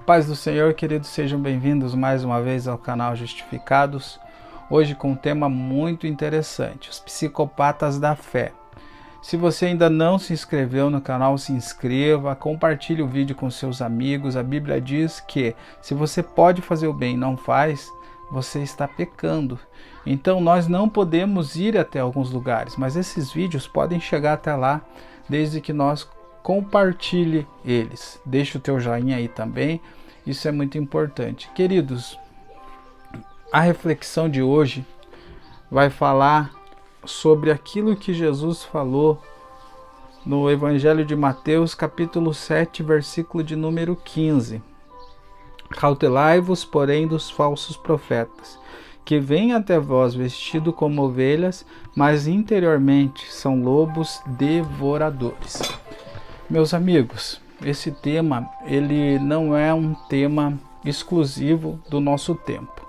Paz do Senhor, queridos, sejam bem-vindos mais uma vez ao canal Justificados. Hoje com um tema muito interessante, os psicopatas da fé. Se você ainda não se inscreveu no canal, se inscreva, compartilhe o vídeo com seus amigos. A Bíblia diz que se você pode fazer o bem e não faz, você está pecando. Então nós não podemos ir até alguns lugares, mas esses vídeos podem chegar até lá, desde que nós compartilhe eles. Deixa o teu joinha aí também, isso é muito importante. Queridos, a reflexão de hoje vai falar sobre aquilo que Jesus falou no Evangelho de Mateus, capítulo 7, versículo de número 15. Cautelai-vos, porém, dos falsos profetas, que vêm até vós vestidos como ovelhas, mas interiormente são lobos devoradores. Meus amigos, esse tema ele não é um tema exclusivo do nosso tempo.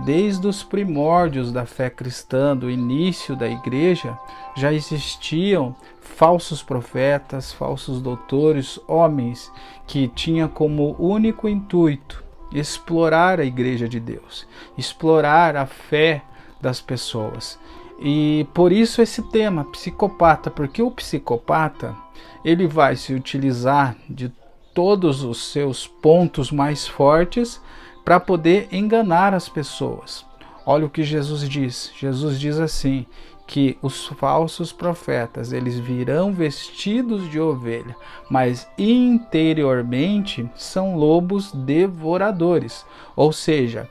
Desde os primórdios da fé cristã, do início da igreja, já existiam falsos profetas, falsos doutores, homens que tinham como único intuito explorar a igreja de Deus, explorar a fé das pessoas. E por isso esse tema, psicopata, porque o psicopata ele vai se utilizar de todos os seus pontos mais fortes para poder enganar as pessoas. Olha o que Jesus diz. Jesus diz assim, que os falsos profetas, eles virão vestidos de ovelha, mas interiormente são lobos devoradores. Ou seja,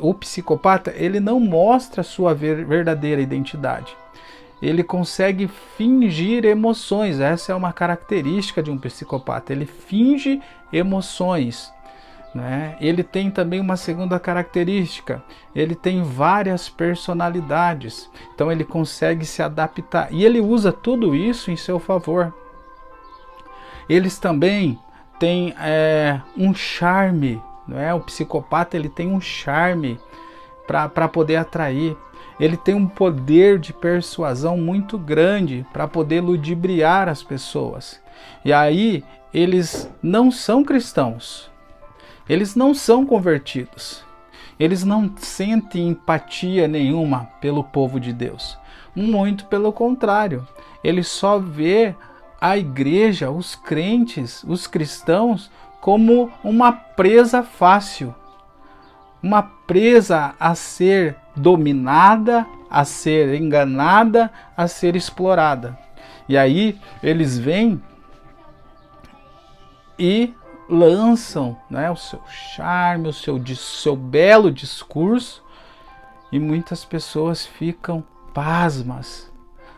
o psicopata, ele não mostra a sua verdadeira identidade. Ele consegue fingir emoções. Essa é uma característica de um psicopata. Ele finge emoções, né? Ele tem também uma segunda característica. Ele tem várias personalidades. Então ele consegue se adaptar. E ele usa tudo isso em seu favor. Eles também têm um charme, né? O psicopata ele tem um charme para poder atrair. Ele tem um poder de persuasão muito grande para poder ludibriar as pessoas. E aí eles não são cristãos, eles não são convertidos, eles não sentem empatia nenhuma pelo povo de Deus. Muito pelo contrário, ele só vê a igreja, os crentes, os cristãos, como uma presa fácil. Uma presa a ser dominada, a ser enganada, a ser explorada. E aí eles vêm e lançam, né, o seu charme, o seu belo discurso, e muitas pessoas ficam pasmas,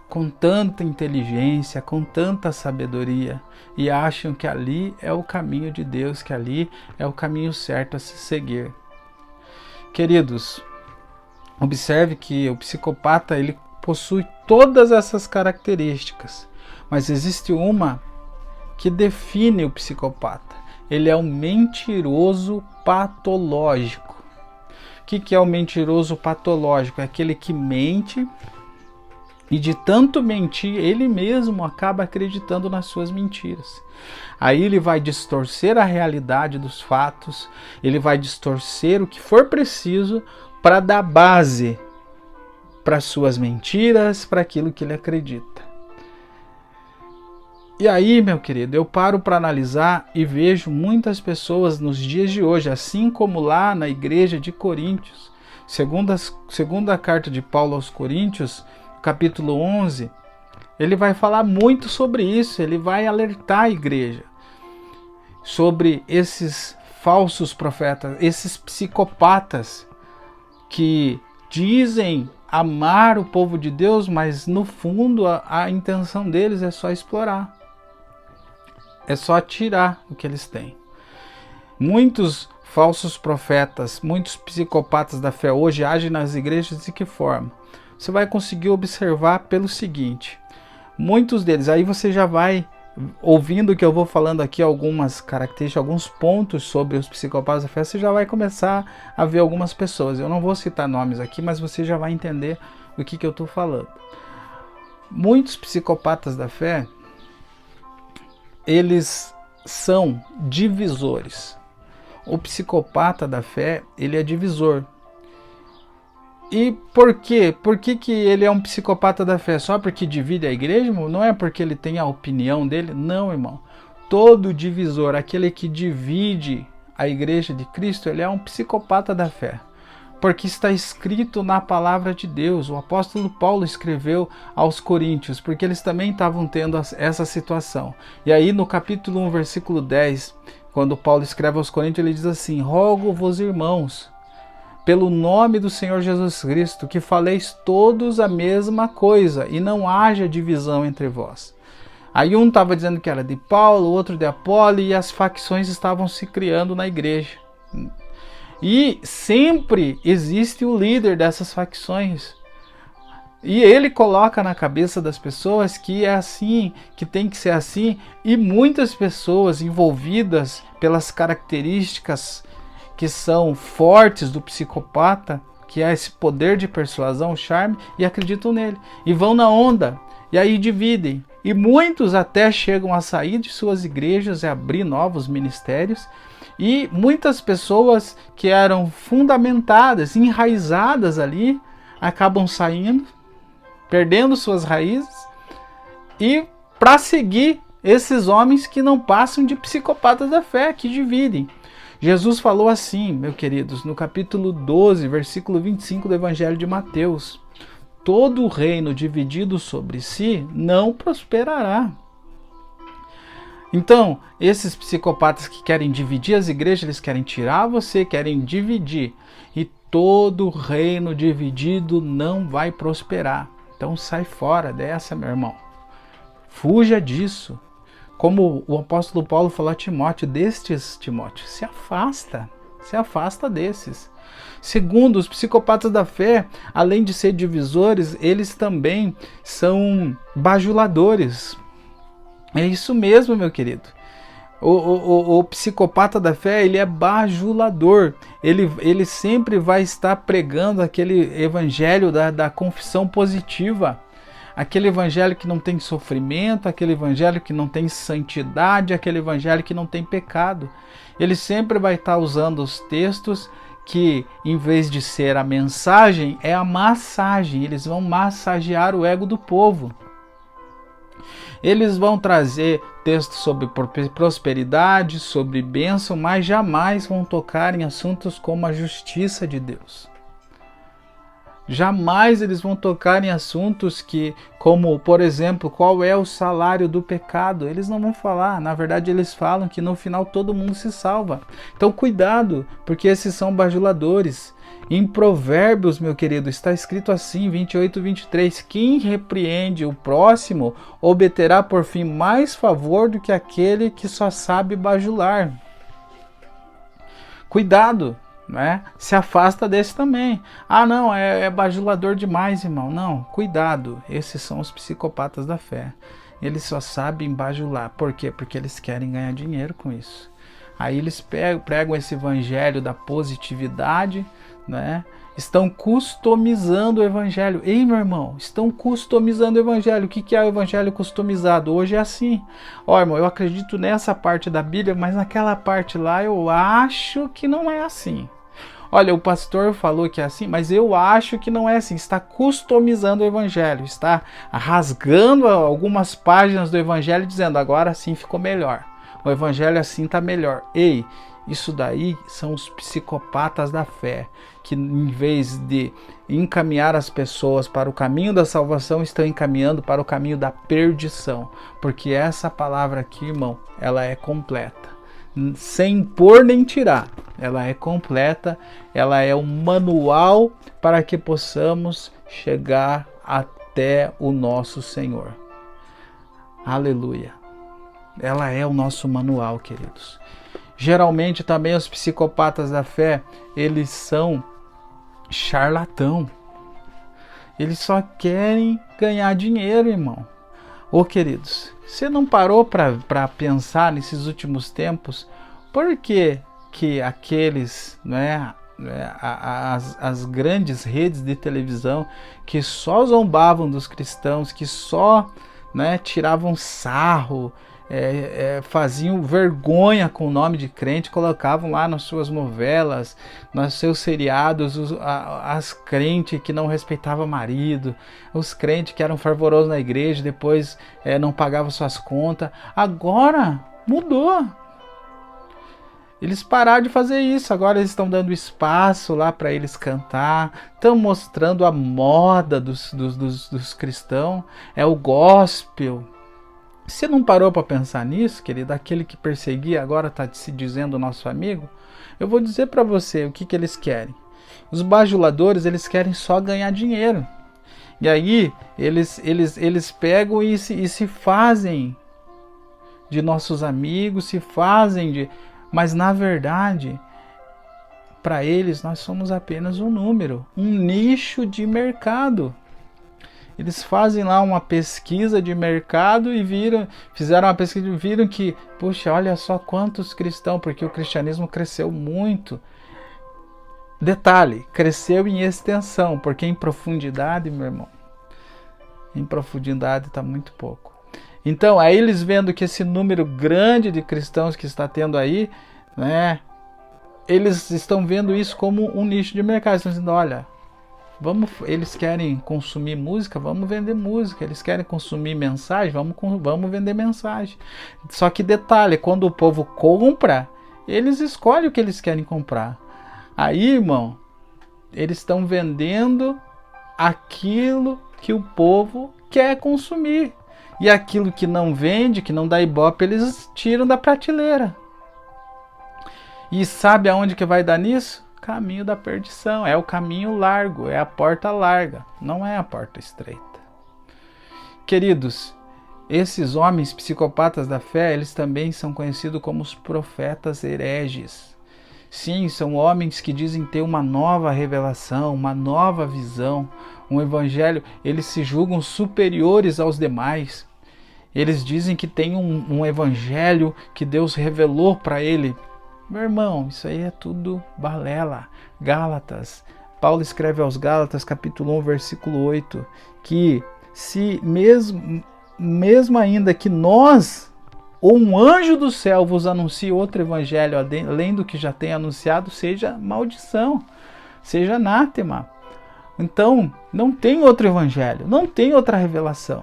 com tanta inteligência, com tanta sabedoria, e acham que ali é o caminho de Deus, que ali é o caminho certo a se seguir. Queridos, observe que o psicopata ele possui todas essas características, mas existe uma que define o psicopata. Ele é um mentiroso patológico. O que é o mentiroso patológico? É aquele que mente e de tanto mentir, ele mesmo acaba acreditando nas suas mentiras. Aí ele vai distorcer a realidade dos fatos, ele vai distorcer o que for preciso para dar base para suas mentiras, para aquilo que ele acredita. E aí, meu querido, eu paro para analisar e vejo muitas pessoas nos dias de hoje, assim como lá na igreja de Coríntios, segunda carta de Paulo aos Coríntios, capítulo 11, ele vai falar muito sobre isso, ele vai alertar a igreja sobre esses falsos profetas, esses psicopatas que dizem amar o povo de Deus, mas no fundo a intenção deles é só explorar, é só tirar o que eles têm. Muitos falsos profetas, muitos psicopatas da fé hoje agem nas igrejas de que forma? Você vai conseguir observar pelo seguinte, muitos deles, aí você já vai ouvindo o que eu vou falando aqui, algumas características, alguns pontos sobre os psicopatas da fé, você já vai começar a ver algumas pessoas. Eu não vou citar nomes aqui, mas você já vai entender o que eu estou falando. Muitos psicopatas da fé, eles são divisores. O psicopata da fé, ele é divisor. E por quê? Por que ele é um psicopata da fé? Só porque divide a igreja, irmão? Não é porque ele tem a opinião dele? Não, irmão. Todo divisor, aquele que divide a igreja de Cristo, ele é um psicopata da fé. Porque está escrito na palavra de Deus. O apóstolo Paulo escreveu aos Coríntios, porque eles também estavam tendo essa situação. E aí no capítulo 1, versículo 10, quando Paulo escreve aos Coríntios, ele diz assim: rogo-vos, irmãos, pelo nome do Senhor Jesus Cristo, que faleis todos a mesma coisa, e não haja divisão entre vós. Aí um estava dizendo que era de Paulo, o outro de Apolo, e as facções estavam se criando na igreja. E sempre existe o líder dessas facções. E ele coloca na cabeça das pessoas que é assim, que tem que ser assim, e muitas pessoas envolvidas pelas características que são fortes do psicopata, que é esse poder de persuasão, charme, e acreditam nele. E vão na onda, e aí dividem. E muitos até chegam a sair de suas igrejas e abrir novos ministérios. E muitas pessoas que eram fundamentadas, enraizadas ali, acabam saindo, perdendo suas raízes, e para seguir esses homens que não passam de psicopatas da fé, que dividem. Jesus falou assim, meus queridos, no capítulo 12, versículo 25 do Evangelho de Mateus: todo reino dividido sobre si não prosperará. Então, esses psicopatas que querem dividir as igrejas, eles querem tirar você, querem dividir. E todo reino dividido não vai prosperar. Então sai fora dessa, meu irmão. Fuja disso. Como o apóstolo Paulo falou a Timóteo, Timóteo, se afasta desses. Segundo, os psicopatas da fé, além de ser divisores, eles também são bajuladores. É isso mesmo, meu querido. O psicopata da fé, ele é bajulador. Ele sempre vai estar pregando aquele evangelho da confissão positiva. Aquele evangelho que não tem sofrimento, aquele evangelho que não tem santidade, aquele evangelho que não tem pecado. Ele sempre vai estar usando os textos que, em vez de ser a mensagem, é a massagem. Eles vão massagear o ego do povo. Eles vão trazer textos sobre prosperidade, sobre bênção, mas jamais vão tocar em assuntos como a justiça de Deus. Jamais eles vão tocar em assuntos como, por exemplo, qual é o salário do pecado. Eles não vão falar. Na verdade, eles falam que no final todo mundo se salva. Então, cuidado, porque esses são bajuladores. Em Provérbios, meu querido, está escrito assim, 28, 23. Quem repreende o próximo obterá por fim mais favor do que aquele que só sabe bajular. Cuidado. Né? Se afasta desse também. Ah, não, é bajulador demais, irmão. Não, cuidado. Esses são os psicopatas da fé. Eles só sabem bajular. Por quê? Porque eles querem ganhar dinheiro com isso. Aí eles pregam esse evangelho da positividade, né? Estão customizando o evangelho. Ei, meu irmão, estão customizando o evangelho. O que é o evangelho customizado? Hoje é assim. Ó, irmão, eu acredito nessa parte da Bíblia, mas naquela parte lá eu acho que não é assim. Olha, o pastor falou que é assim, mas eu acho que não é assim. Está customizando o evangelho, está rasgando algumas páginas do evangelho dizendo, agora sim ficou melhor. O evangelho assim está melhor. Ei, isso daí são os psicopatas da fé, que em vez de encaminhar as pessoas para o caminho da salvação, estão encaminhando para o caminho da perdição. Porque essa palavra aqui, irmão, ela é completa. Sem pôr nem tirar. Ela é completa, ela é um manual para que possamos chegar até o nosso Senhor. Aleluia. Ela é o nosso manual, queridos. Geralmente também os psicopatas da fé, eles são charlatão. Eles só querem ganhar dinheiro, irmão. Ô queridos, você não parou para pensar nesses últimos tempos por que aqueles, né, as grandes redes de televisão que só zombavam dos cristãos, que só, né, tiravam sarro, faziam vergonha com o nome de crente, colocavam lá nas suas novelas, nos seus seriados, as crentes que não respeitavam marido, os crentes que eram fervorosos na igreja, depois não pagavam suas contas. Agora mudou. Eles pararam de fazer isso, agora eles estão dando espaço lá para eles cantar, estão mostrando a moda dos cristãos, é o gospel. Você não parou para pensar nisso, querido? Aquele que perseguia agora está se dizendo nosso amigo? Eu vou dizer para você o que eles querem. Os bajuladores, eles querem só ganhar dinheiro. E aí, eles pegam e se fazem de nossos amigos, se fazem de... Mas na verdade, para eles, nós somos apenas um número, um nicho de mercado. Eles fazem lá uma pesquisa de mercado e fizeram uma pesquisa e viram que, puxa, olha só quantos cristãos, porque o cristianismo cresceu muito. Detalhe, cresceu em extensão, porque em profundidade, meu irmão, em profundidade está muito pouco. Então, aí eles vendo que esse número grande de cristãos que está tendo aí, né, eles estão vendo isso como um nicho de mercado. Estão dizendo, olha, eles querem consumir música, vamos vender música. Eles querem consumir mensagem, vamos vender mensagem. Só que detalhe, quando o povo compra, eles escolhem o que eles querem comprar. Aí, irmão, eles estão vendendo aquilo que o povo quer consumir. E aquilo que não vende, que não dá ibope, eles tiram da prateleira. E sabe aonde que vai dar nisso? Caminho da perdição. É o caminho largo, é a porta larga, não é a porta estreita. Queridos, esses homens psicopatas da fé, eles também são conhecidos como os profetas hereges. Sim, são homens que dizem ter uma nova revelação, uma nova visão, um evangelho. Eles se julgam superiores aos demais. Eles dizem que tem um evangelho que Deus revelou para ele. Meu irmão, isso aí é tudo balela. Gálatas. Paulo escreve aos Gálatas, capítulo 1, versículo 8, que se mesmo ainda que nós, ou um anjo do céu vos anuncie outro evangelho além do que já tem anunciado, seja maldição, seja anátema. Então, não tem outro evangelho, não tem outra revelação.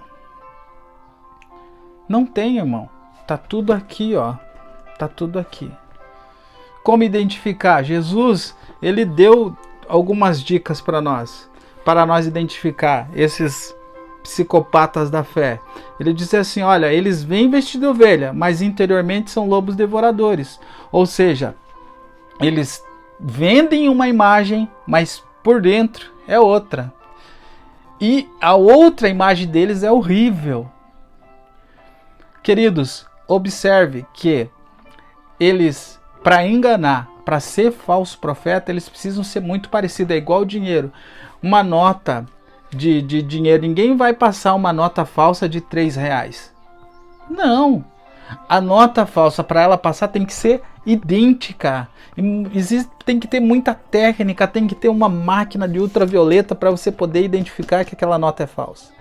Não tem, irmão. Tá tudo aqui, ó. Tá tudo aqui. Como identificar? Jesus, ele deu algumas dicas para nós identificar esses psicopatas da fé. Ele disse assim, olha, eles vêm vestidos de ovelha, mas interiormente são lobos devoradores. Ou seja, eles vendem uma imagem, mas por dentro é outra. E a outra imagem deles é horrível. Queridos, observe que eles, para enganar, para ser falso profeta, eles precisam ser muito parecidos. É igual o dinheiro. Uma nota de dinheiro, ninguém vai passar uma nota falsa de R$3. Não. A nota falsa, para ela passar, tem que ser idêntica. Tem que ter muita técnica, tem que ter uma máquina de ultravioleta para você poder identificar que aquela nota é falsa.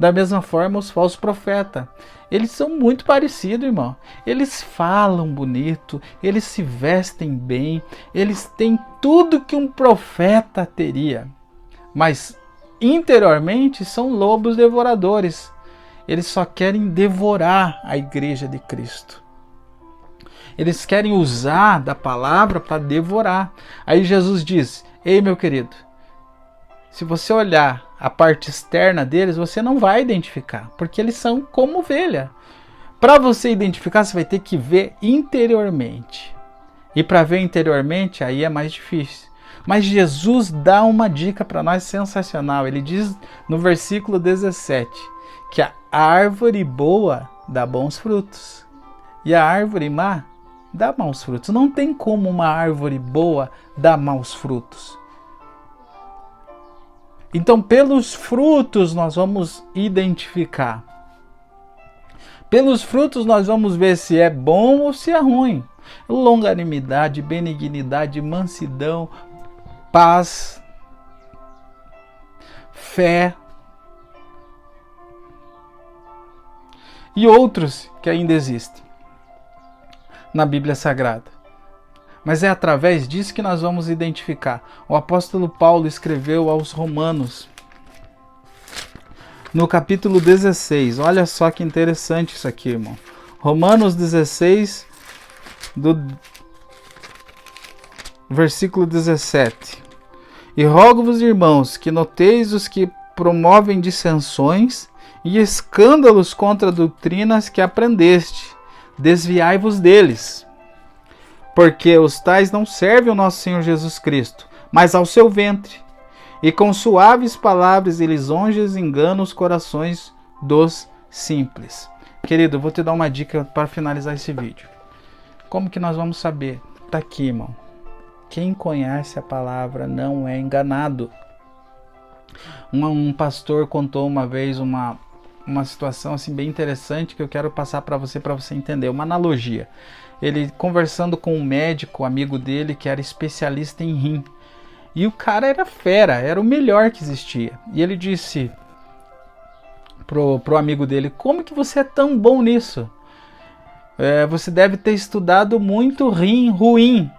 Da mesma forma, os falsos profetas. Eles são muito parecidos, irmão. Eles falam bonito, eles se vestem bem, eles têm tudo que um profeta teria. Mas, interiormente, são lobos devoradores. Eles só querem devorar a igreja de Cristo. Eles querem usar da palavra para devorar. Aí Jesus diz, ei, meu querido, se você olhar a parte externa deles, você não vai identificar, porque eles são como ovelha. Para você identificar, você vai ter que ver interiormente. E para ver interiormente, aí é mais difícil. Mas Jesus dá uma dica para nós sensacional. Ele diz no versículo 17, que a árvore boa dá bons frutos, e a árvore má dá maus frutos. Não tem como uma árvore boa dar maus frutos. Então, pelos frutos nós vamos identificar. Pelos frutos nós vamos ver se é bom ou se é ruim. Longanimidade, benignidade, mansidão, paz, fé. e outros que ainda existem na Bíblia Sagrada. Mas é através disso que nós vamos identificar. O apóstolo Paulo escreveu aos Romanos, no capítulo 16. Olha só que interessante isso aqui, irmão. Romanos 16, do versículo 17. E rogo-vos, irmãos, que noteis os que promovem dissensões e escândalos contra doutrinas que aprendeste. Desviai-vos deles. Porque os tais não servem ao nosso Senhor Jesus Cristo, mas ao seu ventre. E com suaves palavras e lisonjas enganam os corações dos simples. Querido, eu vou te dar uma dica para finalizar esse vídeo. Como que nós vamos saber? Está aqui, irmão. Quem conhece a palavra não é enganado. Um pastor contou uma vez uma situação assim bem interessante que eu quero passar para você entender. Uma analogia. Ele conversando com um médico, amigo dele, que era especialista em rim. E o cara era fera, era o melhor que existia. E ele disse pro amigo dele: como que você é tão bom nisso? Você deve ter estudado muito rim ruim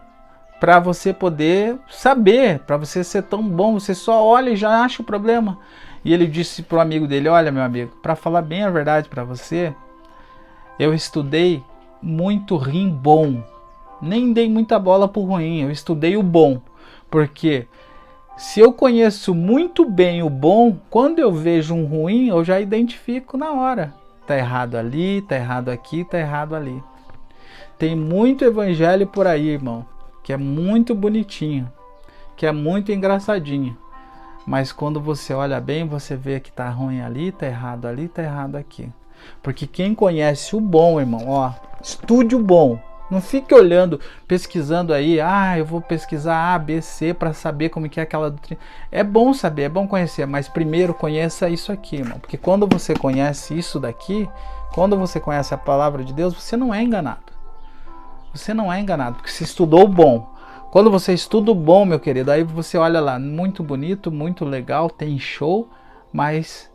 para você poder saber, para você ser tão bom. Você só olha e já acha o problema. E ele disse pro amigo dele: olha, meu amigo, para falar bem a verdade para você, eu estudei muito rim bom. Nem dei muita bola pro ruim, eu estudei o bom. Porque se eu conheço muito bem o bom, quando eu vejo um ruim, eu já identifico na hora. Tá errado ali, tá errado aqui, tá errado ali. Tem muito evangelho por aí, irmão, que é muito bonitinho, que é muito engraçadinho. Mas quando você olha bem, você vê que tá ruim ali, tá errado aqui. Porque quem conhece o bom, irmão, ó, estude o bom. Não fique olhando, pesquisando aí, eu vou pesquisar A, B, C para saber como que é aquela doutrina. É bom saber, é bom conhecer, mas primeiro conheça isso aqui, irmão. Porque quando você conhece isso daqui, quando você conhece a palavra de Deus, você não é enganado. Você não é enganado, porque você estudou o bom. Quando você estuda o bom, meu querido, aí você olha lá, muito bonito, muito legal, tem show, mas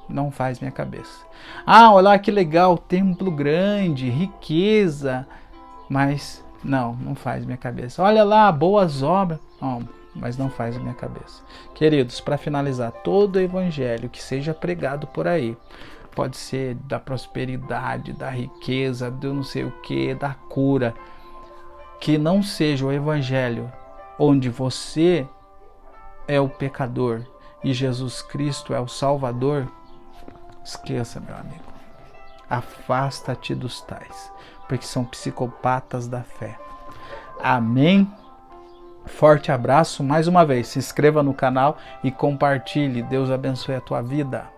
não faz minha cabeça. Olha lá que legal, templo grande, riqueza, mas não faz minha cabeça. Olha lá, boas obras, mas não faz a minha cabeça. Queridos, para finalizar, todo evangelho que seja pregado por aí, pode ser da prosperidade, da riqueza, do não sei o que, da cura, que não seja o evangelho onde você é o pecador e Jesus Cristo é o Salvador, esqueça, meu amigo. Afasta-te dos tais, porque são psicopatas da fé. Amém? Forte abraço mais uma vez. Se inscreva no canal e compartilhe. Deus abençoe a tua vida.